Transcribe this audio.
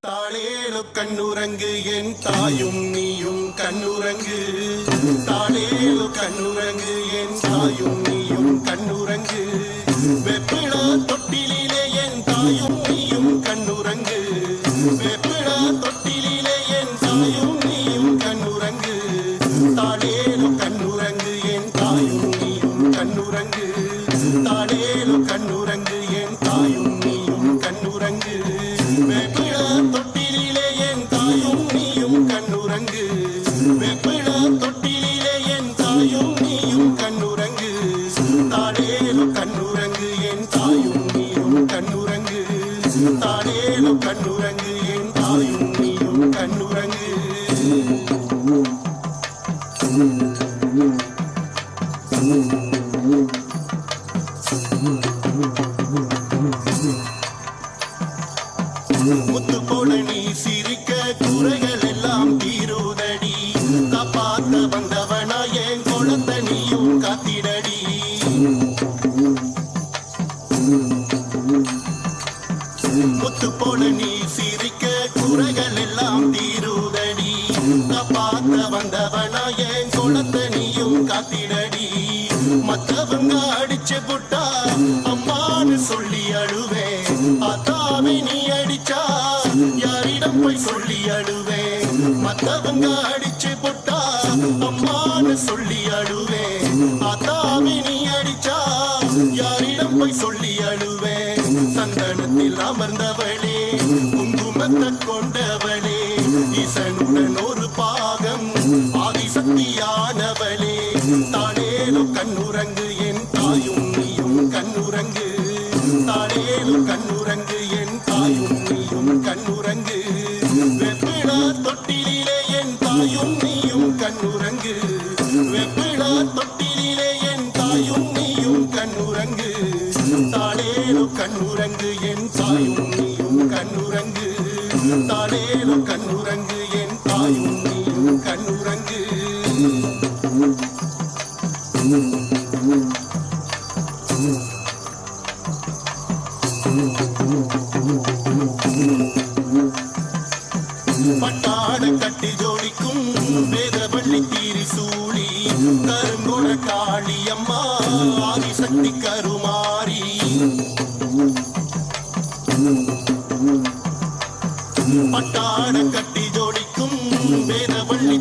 தாளேலு கண்ணுரங்கு என் தாயும் நீயும் கண்ணுரங்கு தாளேலு கண்ணுரங்கு என் தாயும் நீயும் கண்ணுரங்கு வெப்பிளா தொட்டிலே என் தாயும் நீயும் கண்ணுரங்கு வெப்பிளா தொட்டிலே என் தாயும் நீயும் கண்ணுரங்கு தாளேலு கண்ணுரங்கு என் தாயும் நீயும் கண்ணுரங்கு தாளேலு கண்ணுரங்கு என் தாயும் நீயும் கண்ணுரங்கு வெப்பிளா தொட்டிலே என் தாயும் நீயும் கண்ணுரங்கு வெப்பிளா தொட்டிலே என் தாயும் நீயும் கண்ணுரங்கு தாளேலு கண்ணுரங்கு என் தாயும் நீயும் கண்ணுரங்கு தாளேலு கண்ணுரங்கு என் தாயும் நீயும் கண்ணுரங்கு முத்து போல நீ சிரிக்க குறைகள் எல்லாம் தீருதடி காப்பாத்த வந்தவனா என் குழந்தை நீயும் காத்திடடி முத்து போல நீ சிரிக்க குறைகள் எல்லாம் தீருதடி காப்பாத்த வந்தவனா என் குழந்தை நீயும் காத்திடடி மத்தவங்க அடிச்சு புட்டா அம்மான்னு சொல்லி அழுவேன் அத்தாவை நீ அடிச்சா யாரிடம் போய் சொல்லி அழுவேன் மத்தவங்க அடிச்சு புட்டா அம்மான்னு சொல்லி அழுவேன் அத்தாவை நீ அடிச்சா யாரிடம் போய் சொல்லி அழுவேன் சந்தனத்தில் அமர்ந்தவளே குங்குமத்தை கொண்டவளே ஈசனுடன் ஒரு பாகம் ஆதிசக்தியானவளே தாளேலு கண்ணுரங்கு என் தாயும் நீயும் கண்ணுரங்கு தாளேலு கண்ணுரங்கு என் தாயும் நீயும் கண்ணுரங்கு வெப்பிளா தொட்டிலே என் தாயும் நீயும் கண்ணுரங்கு வெப்பிளா தொட்டிலே என் தாயும் நீயும் கண்ணுரங்கு தாளேலு கண்ணுரங்கு என் தாயும் நீயும் கண்ணுரங்கு தாளேலு கண்ணுரங்கு என் தாயும் நீயும் கண்ணுரங்கு பட்டாட கட்டி ஜோடிக்கும் வேதவள்ளி தீரிசூழி கருங்குட காளியம்மா ஆதிசக்தி கருமாரி பட்டாட கட்டி ஜோடிக்கும் வேதவள்ளி